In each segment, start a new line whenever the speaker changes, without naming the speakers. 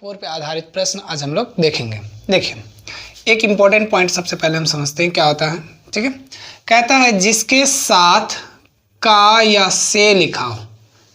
4 पे आधारित प्रश्न आज हम लोग देखेंगे। देखिए, एक इम्पॉर्टेंट पॉइंट सबसे पहले हम समझते हैं क्या होता है। ठीक है, कहता है जिसके साथ का या से लिखा हो,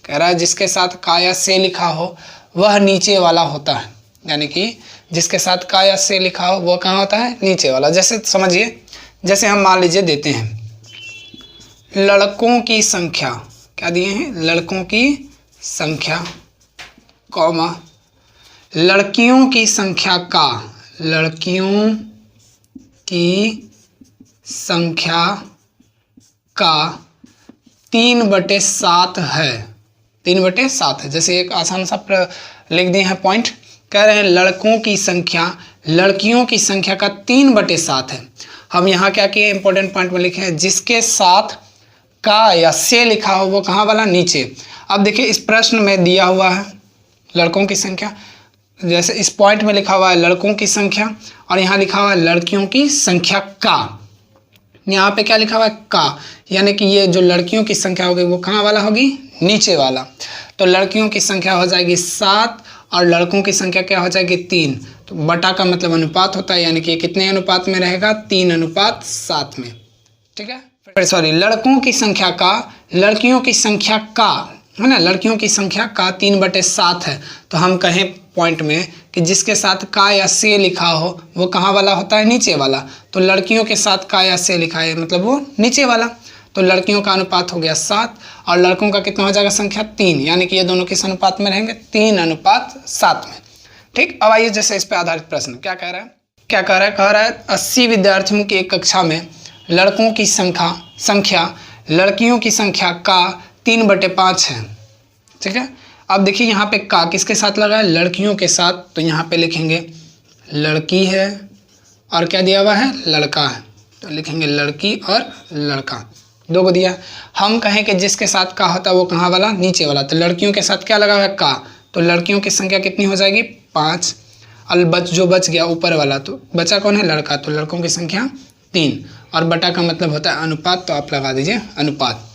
कह रहा है जिसके साथ का या से लिखा हो वह नीचे वाला होता है। यानी कि जिसके साथ का या से लिखा हो वह कहाँ होता है, नीचे वाला। जैसे समझिए, जैसे हम मान लीजिए देते हैं लड़कों की संख्या, क्या दिए हैं, लड़कों की संख्या, कॉमा लड़कियों की संख्या का, लड़कियों की संख्या का 3/7 है, 3/7 है। जैसे एक आसान सा लिख दिए हैं पॉइंट, कह रहे हैं लड़कों की संख्या लड़कियों की संख्या का 3/7 है। हम यहाँ क्या किए, इंपॉर्टेंट पॉइंट में लिखे हैं जिसके साथ का या से लिखा हो वो कहाँ वाला, नीचे। अब देखिए इस प्रश्न में दिया हुआ है लड़कों की संख्या, जैसे इस पॉइंट में लिखा हुआ है लड़कों की संख्या और यहाँ लिखा हुआ है लड़कियों की संख्या का। यहाँ पे क्या लिखा हुआ है, का, यानी कि ये जो लड़कियों की संख्या होगी वो कहाँ वाला होगी, नीचे वाला। तो लड़कियों की संख्या हो जाएगी 7 और लड़कों की संख्या क्या हो जाएगी 3। तो बटा का मतलब अनुपात होता है, यानी कि कितने अनुपात में रहेगा, 3:7 में। ठीक है, सॉरी, लड़कों की संख्या का लड़कियों की संख्या का, है ना, लड़कियों की संख्या का 3/7 है। तो हम कहें पॉइंट में कि जिसके साथ का या से लिखा हो वो कहाँ वाला होता है, नीचे वाला। तो लड़कियों के साथ का या से लिखा है मतलब वो नीचे वाला। तो लड़कियों का अनुपात हो गया 7 और लड़कों का कितना हो जाएगा संख्या 3, यानी कि ये दोनों किस अनुपात में रहेंगे, 3:7 में। ठीक, अब आइए जैसे इस पर आधारित प्रश्न क्या कह रहा है, क्या कह रहा है 80 विद्यार्थियों की एक कक्षा में लड़कों की संख्या लड़कियों की संख्या का 3/5 है। ठीक है, अब देखिए यहाँ पे का किसके साथ लगा है, लड़कियों के साथ। तो यहाँ पे लिखेंगे लड़की है और क्या दिया हुआ है, लड़का है। तो लिखेंगे लड़की और लड़का, दो को दिया। हम कहें कि जिसके साथ का होता है वो कहाँ वाला, नीचे वाला। तो लड़कियों के साथ क्या लगा हुआ है, का। तो लड़कियों की संख्या कितनी हो जाएगी, 5। और जो बच गया ऊपर वाला, तो बचा कौन है, लड़का। तो लड़कों की संख्या 3 और बटा का मतलब होता है अनुपात, तो आप लगा दीजिए अनुपात।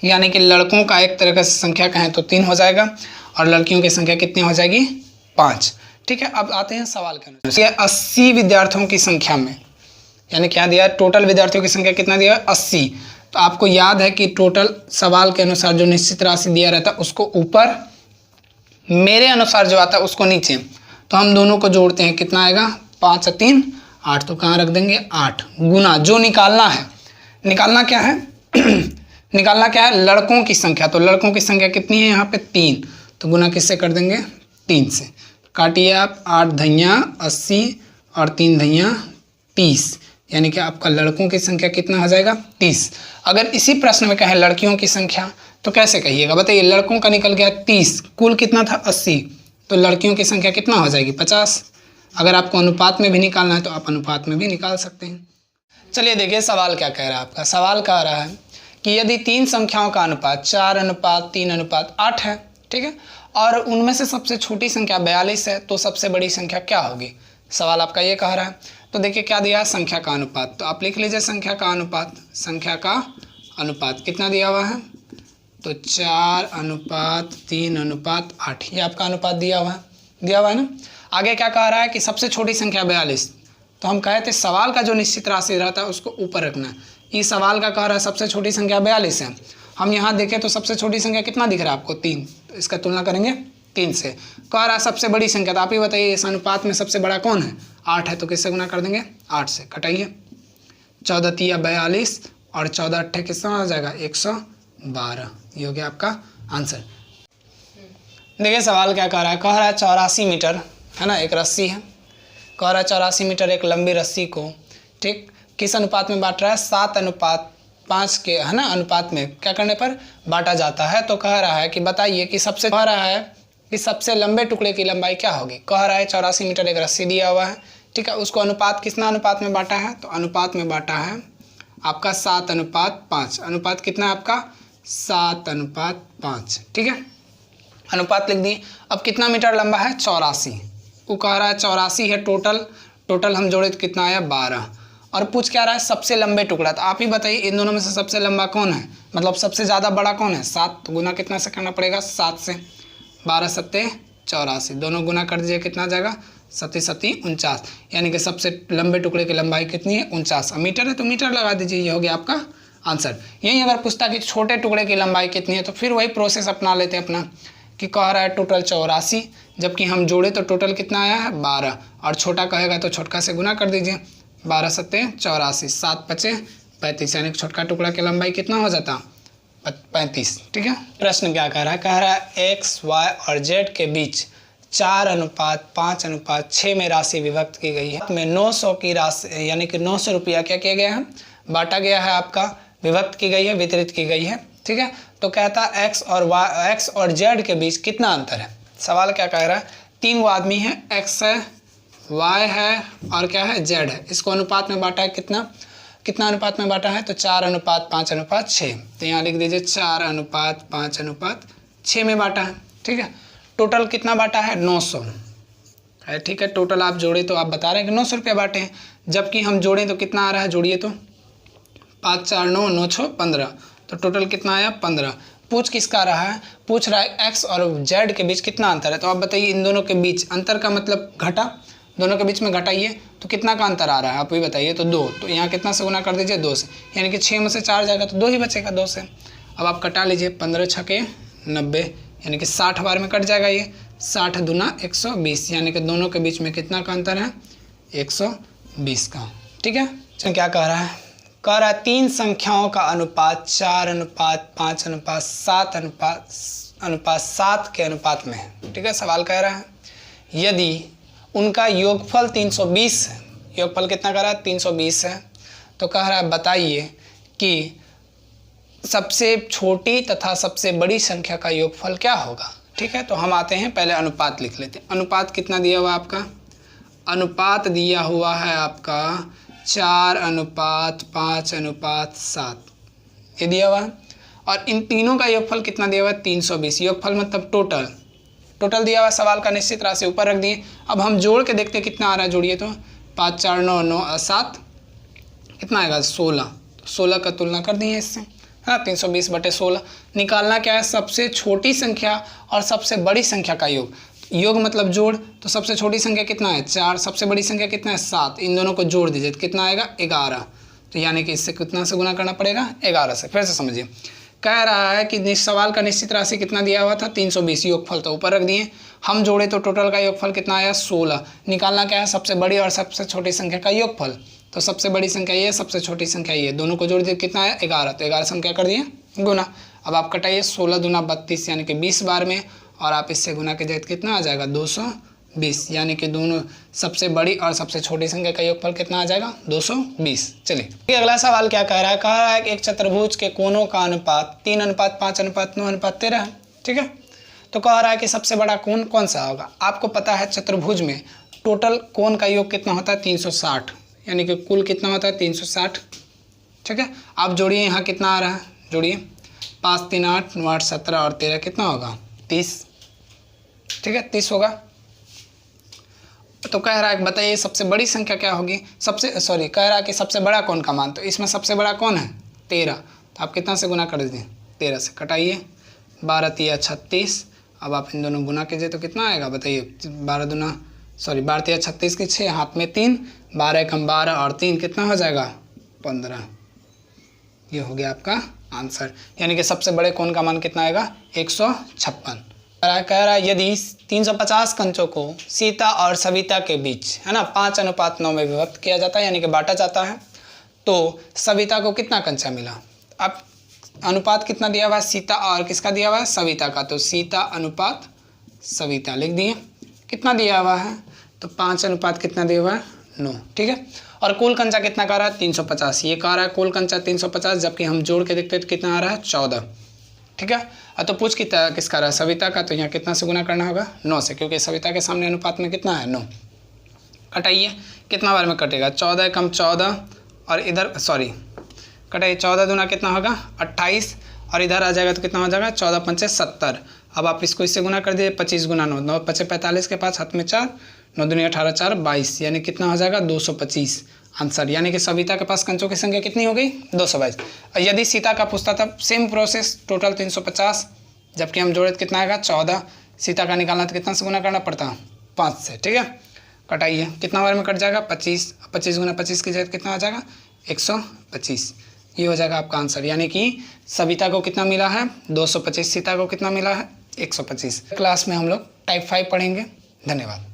यानी कि लड़कों का एक तरह का संख्या कहें तो 3 हो जाएगा और लड़कियों की संख्या कितनी हो जाएगी, 5। ठीक है, अब आते हैं सवाल के अनुसार। 80 विद्यार्थियों की संख्या में, यानी क्या दिया है, टोटल विद्यार्थियों की संख्या कितना दिया है, 80। तो आपको याद है कि टोटल सवाल के अनुसार जो निश्चित राशि दिया रहता है उसको ऊपर, मेरे अनुसार जो आता है उसको नीचे। तो हम दोनों को जोड़ते हैं, कितना आएगा, 5 और 3 8। तो कहाँ रख देंगे, 8 गुना जो निकालना है, निकालना क्या है निकालना क्या है, लड़कों की संख्या। तो लड़कों की संख्या कितनी है यहाँ पे, 3। तो गुना किससे कर देंगे, 3 से। काटिए आप, 8 धैया 80 और 3 धैया 30, यानी कि आपका लड़कों की संख्या कितना हो जाएगा, 30। अगर इसी प्रश्न में कहें लड़कियों की संख्या तो कैसे कहिएगा, बताइए। लड़कों का निकल गया 30, कुल कितना था 80, तो लड़कियों की संख्या कितना हो जाएगी, 50। अगर आपको अनुपात में भी निकालना है तो आप अनुपात में भी निकाल सकते हैं। चलिए देखिए सवाल क्या कह रहा है आपका। सवाल कह रहा है कि यदि 3 संख्याओं का अनुपात 4:3:8 है, ठीक है, और उनमें से सबसे छोटी संख्या 42 है, तो सबसे बड़ी संख्या क्या होगी। सवाल आपका ये कह रहा है। तो देखिए क्या दिया है, संख्या का अनुपात। तो आप लिख लीजिए संख्या का अनुपात। संख्या का अनुपात कितना दिया हुआ है, तो 4:3:8, ये आपका अनुपात दिया हुआ है ना। आगे क्या कह रहा है कि सबसे छोटी संख्या 42। तो हम कहे थे सवाल का जो निश्चित राशि रहता है उसको ऊपर रखना है। इस सवाल का कह रहा है सबसे छोटी संख्या 42 है। हम यहाँ देखें तो सबसे छोटी संख्या कितना दिख रहा है आपको, 3। तो इसका तुलना करेंगे 3 से। कह रहा है सबसे बड़ी संख्या, तो आप ही बताइए इस अनुपात में सबसे बड़ा कौन है, 8 है। तो किससे गुना कर देंगे, 8 से। कटाइए, 14 42 और 14 8 कितना हो जाएगा, 112। ये हो गया आपका आंसर। देखिए सवाल क्या कह रहा है, 84 मीटर, है ना, एक रस्सी है। कह रहा है 84 मीटर एक लंबी रस्सी को, ठीक, किस अनुपात में बांट रहा है, 7:5 के, है ना, अनुपात में क्या करने पर बांटा जाता है। तो कह रहा है कि बताइए कि सबसे लंबे टुकड़े की लंबाई क्या होगी। कह रहा है 84 मीटर एक रस्सी दिया हुआ है, ठीक है, उसको अनुपात कितना अनुपात में बांटा है, तो अनुपात में बांटा है आपका 7:5। अनुपात कितना है आपका, 7:5, ठीक है, अनुपात लिख दिए। अब कितना मीटर लंबा है, 84। वो कह रहा है 84 है टोटल हम जोड़े तो कितना आया, 12। और पूछ क्या रहा है, सबसे लंबे टुकड़ा। तो आप ही बताइए इन दोनों में से सबसे लंबा कौन है, मतलब सबसे ज़्यादा बड़ा कौन है, 7। तो गुना कितना से करना पड़ेगा, 7 से। 12 सत्ते 84, दोनों गुना कर दीजिए कितना आ जाएगा 7 7 49, यानी कि सबसे लंबे टुकड़े की लंबाई कितनी है 49, मीटर है तो मीटर लगा दीजिए, ये हो गया आपका आंसर। यही अगर पूछता कि छोटे टुकड़े की लंबाई कितनी है तो फिर वही प्रोसेस अपना लेते हैं अपना कि कह रहा है टोटल 84, जबकि हम जोड़े तो टोटल कितना आया है 12, और छोटा कहेगा तो छोटका से गुना कर दीजिए, 12 7 84, 7 5 35, यानी छोटका टुकड़ा की लंबाई कितना हो जाता 35। ठीक है, प्रश्न क्या कह रहा है x, y और z के बीच 4:5:6 में राशि विभक्त की गई है। में 900 की राशि यानी कि 900 रुपया क्या किया गया है, बांटा गया है, आपका विभक्त की गई है, वितरित की गई है। ठीक है, तो कहता है x और z के बीच कितना अंतर है। सवाल क्या कह रहा है, 3 आदमी है, x है, y है और क्या है z है, इसको अनुपात में बांटा है, कितना अनुपात में बांटा है तो 4:5:6, तो यहाँ लिख दीजिए 4:5:6 में बांटा है। ठीक है, टोटल कितना बांटा है 900 है। ठीक है, टोटल आप जोड़े तो आप बता रहे हैं कि 900 रुपया बांटे हैं, जबकि हम जोड़ें तो कितना आ रहा है, जोड़िए तो 5 4 9 9 6 15, तो टोटल कितना आया 15। पूछ किसका रहा है, पूछ रहा है x और z के बीच कितना अंतर है, तो आप बताइए इन दोनों के बीच अंतर का मतलब घटा, दोनों के बीच में घटाइए तो कितना का अंतर आ रहा है आप भी बताइए, तो 2, तो यहाँ कितना से गुना कर दीजिए 2 से, यानी कि 6 में से 4 जाएगा तो 2 ही बचेगा 2 से। अब आप कटा लीजिए, 15 छके 90, यानी कि 60 बार में कट जाएगा ये, 60 दूना 120, यानी कि दोनों के बीच में कितना का अंतर है 120 का। ठीक है, तो क्या कह रहा है, 3 संख्याओं का अनुपात 4:5:7:7 के अनुपात में है। ठीक है, सवाल कह रहा है यदि उनका योगफल 320 है, योगफल कितना कह रहा है 320 है, तो कह रहा है बताइए कि सबसे छोटी तथा सबसे बड़ी संख्या का योगफल क्या होगा। ठीक है, तो हम आते हैं पहले अनुपात लिख लेते हैं। अनुपात कितना दिया हुआ आपका, अनुपात दिया हुआ है आपका 4:5:7, ये दिया हुआ है, और इन तीनों का योगफल कितना दिया हुआ है 320, योगफल मतलब टोटल दिया हुआ सवाल का निश्चित राशि ऊपर रख दिए। अब हम जोड़ के देखते कितना आ रहा है, जोड़िए तो 5 4 9 9 7 कितना आएगा 16, 16 का तुलना कर दिए इससे, है ना, 320/16। निकालना क्या है, सबसे छोटी संख्या और सबसे बड़ी संख्या का योग, योग मतलब जोड़, तो सबसे छोटी संख्या कितना है 4, सबसे बड़ी संख्या कितना है 7, इन दोनों को जोड़ दीजिए तो कितना आएगा 11, तो यानी कि इससे कितना से गुना करना पड़ेगा 11 से। फिर से समझिए, कह रहा है कि सवाल का निश्चित राशि कितना दिया हुआ था 320, योगफल तो ऊपर रख दिए, हम जोड़े तो टोटल का योगफल कितना आया 16। निकालना क्या है, सबसे बड़ी और सबसे छोटी संख्या का योगफल, तो सबसे बड़ी संख्या ये, सबसे छोटी संख्या ये, दोनों को जोड़ दिए कितना आया 11, तो 11 से हम क्या कर दिए गुना। अब आप कटाइए 16 दूना 32, यानी कि 20 बार में, और आप इससे गुना के जाए कितना आ जाएगा 220, यानी कि दोनों सबसे बड़ी और सबसे छोटी संख्या का योगफल कितना आ जाएगा 220। चलिए अगला सवाल क्या कह रहा है, कि एक चतुर्भुज के कोणों का अनुपात 3:5:9:13 है। ठीक है, तो कह रहा है कि सबसे बड़ा कोण कौन सा होगा। आपको पता है चतुर्भुज में टोटल कोण का योग कितना होता है 360, यानी कि कुल कितना होता है 360। ठीक है, आप जोड़िए, यहाँ कितना आ रहा है, जोड़िए 5 3 8 9 8 17 और 13 कितना होगा 30। ठीक है, 30 होगा। तो कह रहा है बताइए सबसे बड़ी संख्या क्या होगी, कह रहा है कि सबसे बड़ा कौन का मान, तो इसमें सबसे बड़ा कौन है 13, तो आप कितना से गुना कर दीजिए 13 से, कटाइए 12 3 36, अब आप इन दोनों गुना कीजिए तो कितना आएगा बताइए, 12 3 36 की 6, हाथ में 3, 12 कम 12 और 3 कितना हो जाएगा 15, ये हो गया आपका आंसर। यानी कि सबसे बड़े कोण का मान कितना आएगा 156। कह रहा है यदि 350 कंचों को सीता और सविता के बीच, है ना, 5:9 में विभक्त किया जाता है, यानी कि बांटा जाता है, तो सविता को कितना कंचा मिला। अब अनुपात कितना दिया हुआ है, सीता और किसका दिया हुआ है सविता का, तो सीता अनुपात सविता लिख दिए, कितना दिया हुआ है तो 5 अनुपात कितना दिया हुआ है 9। ठीक है, और कुल कंचा कितना कह रहा है 350, ये कह रहा है कुल कंचा 350, जबकि हम जोड़ के देखते हैं तो कितना आ रहा है 14। ठीक है, तो पूछ किसका रहा है सविता का, तो यहाँ कितना से गुना करना होगा 9 से, क्योंकि सविता के सामने अनुपात में कितना है 9। कटाइए कितना बार में कटेगा 14 कम 14, और इधर कटाइए 14 दूना कितना होगा 28, और इधर आ जाएगा तो कितना हो जाएगा 14 5 70। अब आप इसको इससे गुना कर दीजिए 25 गुना 9, 9 5 45 के पास हाथ में 4, 9 दूनी 18 4 22, यानी कितना हो जाएगा 225 आंसर। यानी कि सविता के पास कंचों की संख्या कितनी हो गई 222। यदि सीता का पूछता था सेम प्रोसेस, टोटल 350, जबकि हम जोड़े कितना आएगा 14, सीता का निकालना तो कितना से गुना करना पड़ता है, 5 से। ठीक है, कटाइए, कितना बार में कट जाएगा, 25, 25 गुना 25 की जगह कितना आ जाएगा, 125। ये हो जाएगा आपका आंसर। यानी कि सविता को कितना मिला है, 225, सीता को कितना मिला है, 125। क्लास में हम लोग टाइप 5 पढ़ेंगे। धन्यवाद।